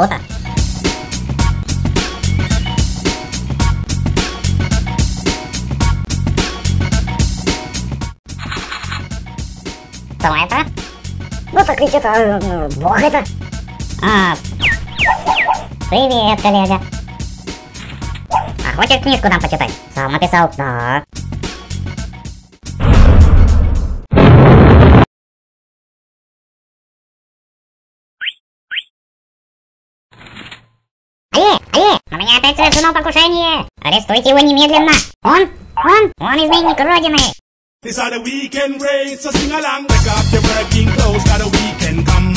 Круто. Кто это? Ну так ведь это... Бог это. Привет, коллега. А хочешь книжку нам почитать? Сам написал. Так. На меня опять совершено покушение! Арестуйте его немедленно! Он изменник Родины! This are the weekend race, so sing along, take off your working clothes, got a weekend come.